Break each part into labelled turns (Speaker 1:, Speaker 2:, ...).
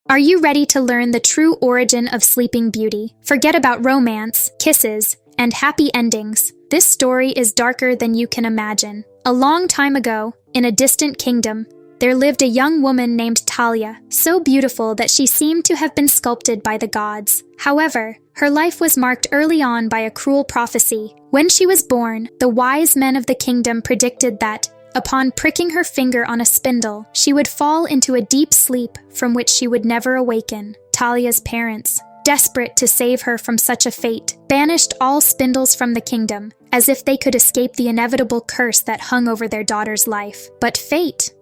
Speaker 1: Are you ready to learn the true origin of Sleeping Beauty? Forget about romance, kisses, and happy endings. This story is darker than you can imagine. A long time ago, in a distant kingdom, there lived a young woman named Talia, so beautiful that she seemed to have been sculpted by the gods. However, her life was marked early on by a cruel prophecy. When she was born, the wise men of the kingdom predicted that, upon pricking her finger on a spindle, she would fall into a deep sleep from which she would never awaken. Talia's parents, desperate to save her from such a fate, banished all spindles from the kingdom, as if they could escape the inevitable curse that hung over their daughter's life. But fate,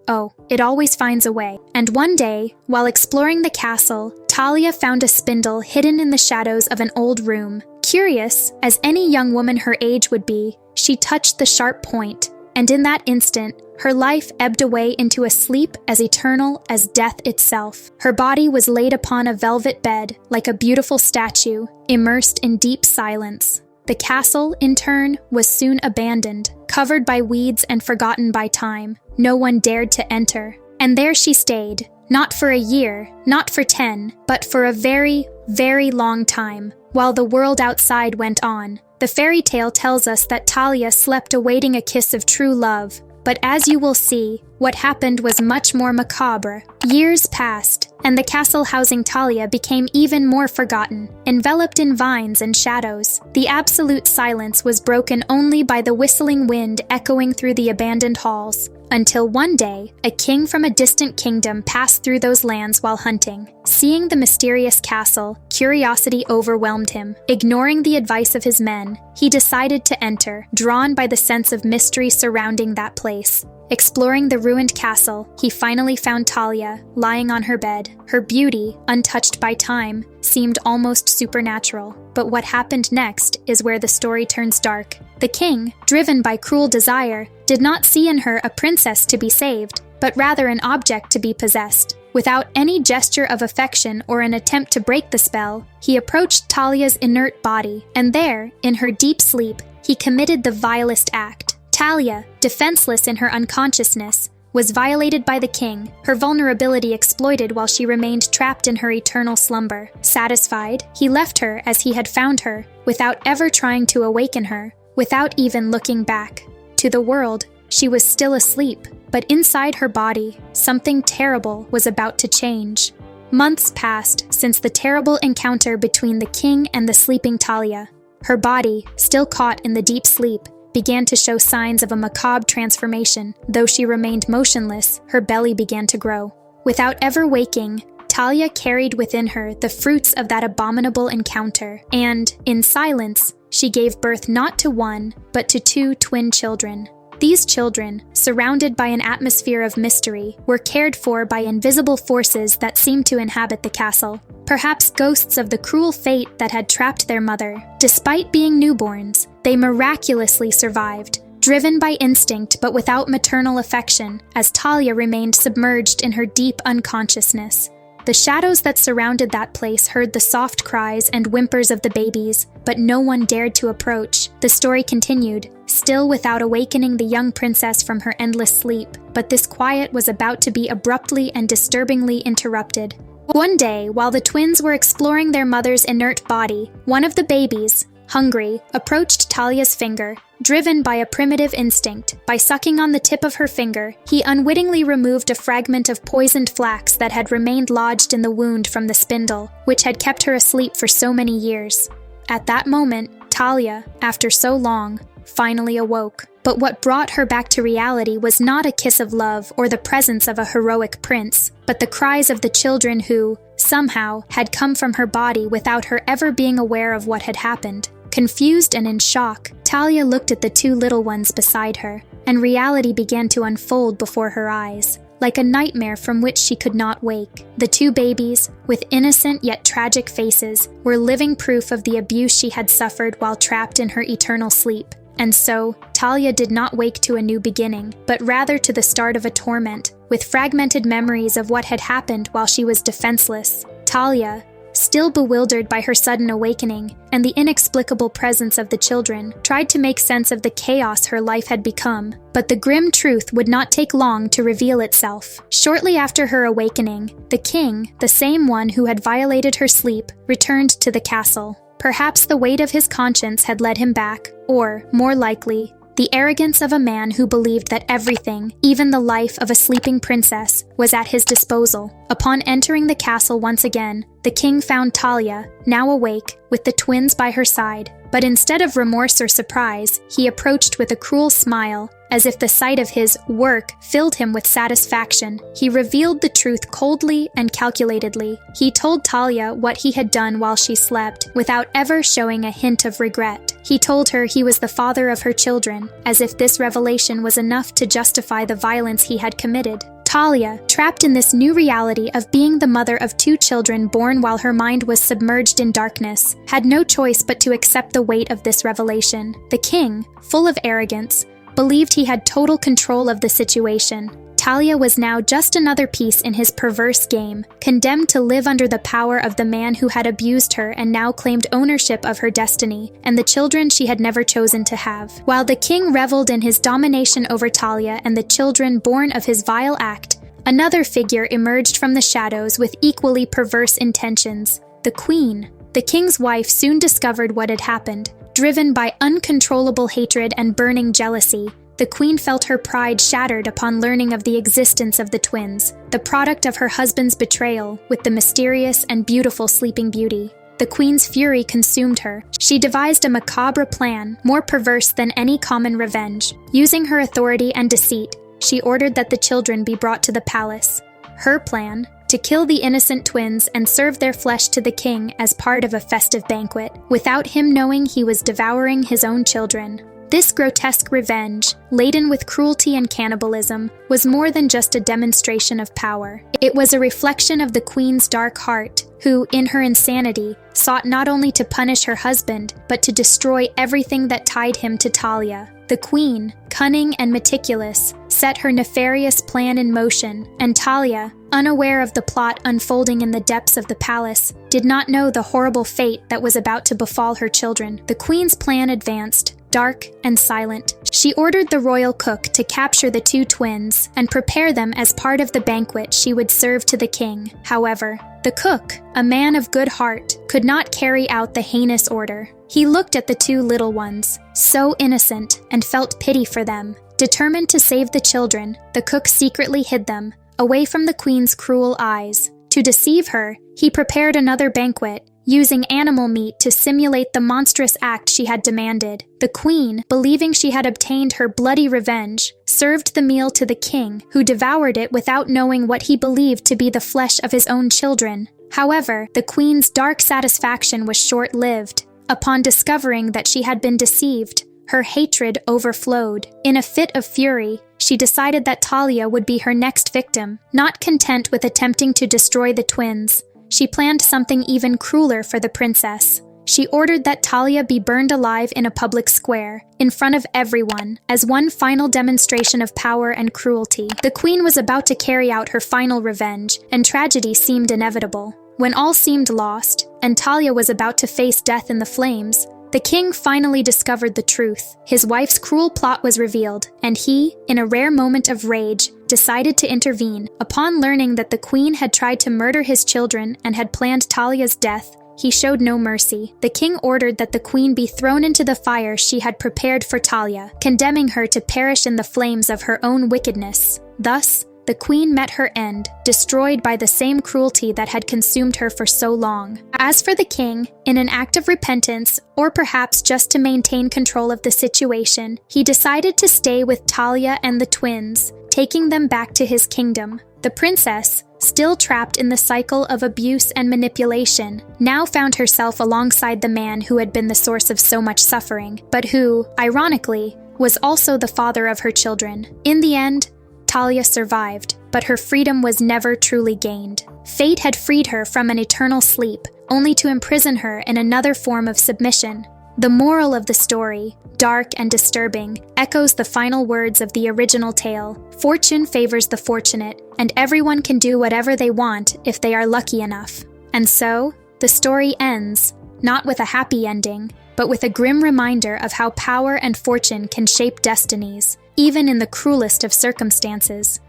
Speaker 1: it always finds a way. And one day, while exploring the castle, Talia found a spindle hidden in the shadows of an old room. Curious, as any young woman her age would be, she touched the sharp point, and in that instant, her life ebbed away into a sleep as eternal as death itself. Her body was laid upon a velvet bed, like a beautiful statue, immersed in deep silence. The castle, in turn, was soon abandoned, covered by weeds and forgotten by time. No one dared to enter. And there she stayed, not for a year, not for 10, but for a very, very long time, while the world outside went on. The fairy tale tells us that Talia slept awaiting a kiss of true love. But as you will see, what happened was much more macabre. Years passed, and the castle housing Talia became even more forgotten, enveloped in vines and shadows. The absolute silence was broken only by the whistling wind echoing through the abandoned halls, until one day, a king from a distant kingdom passed through those lands while hunting. Seeing the mysterious castle, curiosity overwhelmed him. Ignoring the advice of his men, he decided to enter, drawn by the sense of mystery surrounding that place. Exploring the ruined castle, he finally found Talia, lying on her bed. Her beauty, untouched by time, seemed almost supernatural. But what happened next is where the story turns dark. The king, driven by cruel desire, did not see in her a princess to be saved, but rather an object to be possessed. Without any gesture of affection or an attempt to break the spell, he approached Talia's inert body, and there, in her deep sleep, he committed the vilest act. Talia, defenseless in her unconsciousness, was violated by the king, her vulnerability exploited while she remained trapped in her eternal slumber. Satisfied, he left her as he had found her, without ever trying to awaken her, without even looking back. To the world, she was still asleep, but inside her body, something terrible was about to change. Months passed since the terrible encounter between the king and the sleeping Talia. Her body, still caught in the deep sleep, began to show signs of a macabre transformation. Though she remained motionless, her belly began to grow. Without ever waking, Talia carried within her the fruits of that abominable encounter, and, in silence, she gave birth not to one, but to 2 twin children. These children, surrounded by an atmosphere of mystery, were cared for by invisible forces that seemed to inhabit the castle, perhaps ghosts of the cruel fate that had trapped their mother. Despite being newborns, they miraculously survived, driven by instinct but without maternal affection, as Talia remained submerged in her deep unconsciousness. The shadows that surrounded that place heard the soft cries and whimpers of the babies, but no one dared to approach. The story continued, still without awakening the young princess from her endless sleep, but this quiet was about to be abruptly and disturbingly interrupted. One day, while the twins were exploring their mother's inert body, one of the babies, hungry, approached Talia's finger. Driven by a primitive instinct, by sucking on the tip of her finger, he unwittingly removed a fragment of poisoned flax that had remained lodged in the wound from the spindle, which had kept her asleep for so many years. At that moment, Talia, after so long, finally awoke. But what brought her back to reality was not a kiss of love or the presence of a heroic prince, but the cries of the children who, somehow, had come from her body without her ever being aware of what had happened. Confused and in shock, Talia looked at the 2 little ones beside her, and reality began to unfold before her eyes, like a nightmare from which she could not wake. The 2 babies, with innocent yet tragic faces, were living proof of the abuse she had suffered while trapped in her eternal sleep. And so, Talia did not wake to a new beginning, but rather to the start of a torment, with fragmented memories of what had happened while she was defenseless. Talia, still bewildered by her sudden awakening and the inexplicable presence of the children, tried to make sense of the chaos her life had become. But the grim truth would not take long to reveal itself. Shortly after her awakening, the king, the same one who had violated her sleep, returned to the castle. Perhaps the weight of his conscience had led him back, or, more likely, the arrogance of a man who believed that everything, even the life of a sleeping princess, was at his disposal. Upon entering the castle once again, the king found Talia, now awake, with the twins by her side. But instead of remorse or surprise, he approached with a cruel smile, as if the sight of his work filled him with satisfaction. He revealed the truth coldly and calculatedly. He told Talia what he had done while she slept, without ever showing a hint of regret. He told her he was the father of her children, as if this revelation was enough to justify the violence he had committed. Talia, trapped in this new reality of being the mother of 2 children born while her mind was submerged in darkness, had no choice but to accept the weight of this revelation. The king, full of arrogance, believed he had total control of the situation. Talia was now just another piece in his perverse game, condemned to live under the power of the man who had abused her and now claimed ownership of her destiny and the children she had never chosen to have. While the king reveled in his domination over Talia and the children born of his vile act, another figure emerged from the shadows with equally perverse intentions: the queen. The king's wife soon discovered what had happened. Driven by uncontrollable hatred and burning jealousy, the queen felt her pride shattered upon learning of the existence of the twins, the product of her husband's betrayal with the mysterious and beautiful Sleeping Beauty. The queen's fury consumed her. She devised a macabre plan, more perverse than any common revenge. Using her authority and deceit, she ordered that the children be brought to the palace. Her plan: to kill the innocent twins and serve their flesh to the king as part of a festive banquet, without him knowing he was devouring his own children. This grotesque revenge, laden with cruelty and cannibalism, was more than just a demonstration of power. It was a reflection of the queen's dark heart, who, in her insanity, sought not only to punish her husband, but to destroy everything that tied him to Talia. The queen, cunning and meticulous, set her nefarious plan in motion, and Talia, unaware of the plot unfolding in the depths of the palace, did not know the horrible fate that was about to befall her children. The queen's plan advanced, dark and silent. She ordered the royal cook to capture the 2 twins and prepare them as part of the banquet she would serve to the king. However, the cook, a man of good heart, could not carry out the heinous order. He looked at the 2 little ones, so innocent, and felt pity for them. Determined to save the children, the cook secretly hid them, away from the queen's cruel eyes. To deceive her, he prepared another banquet, using animal meat to simulate the monstrous act she had demanded. The queen, believing she had obtained her bloody revenge, served the meal to the king, who devoured it without knowing what he believed to be the flesh of his own children. However, the queen's dark satisfaction was short-lived. Upon discovering that she had been deceived, her hatred overflowed. In a fit of fury, she decided that Talia would be her next victim. Not content with attempting to destroy the twins, she planned something even crueler for the princess. She ordered that Talia be burned alive in a public square, in front of everyone, as one final demonstration of power and cruelty. The queen was about to carry out her final revenge, and tragedy seemed inevitable. When all seemed lost, and Talia was about to face death in the flames, the king finally discovered the truth. His wife's cruel plot was revealed, and he, in a rare moment of rage, decided to intervene. Upon learning that the queen had tried to murder his children and had planned Talia's death, he showed no mercy. The king ordered that the queen be thrown into the fire she had prepared for Talia, condemning her to perish in the flames of her own wickedness. Thus, the queen met her end, destroyed by the same cruelty that had consumed her for so long. As for the king, in an act of repentance, or perhaps just to maintain control of the situation, he decided to stay with Talia and the twins, taking them back to his kingdom. The princess, still trapped in the cycle of abuse and manipulation, now found herself alongside the man who had been the source of so much suffering, but who, ironically, was also the father of her children. In the end, Talia survived, but her freedom was never truly gained. Fate had freed her from an eternal sleep, only to imprison her in another form of submission. The moral of the story, dark and disturbing, echoes the final words of the original tale. Fortune favors the fortunate, and everyone can do whatever they want if they are lucky enough. And so, The story ends, not with a happy ending, but with a grim reminder of how power and fortune can shape destinies, even in the cruelest of circumstances.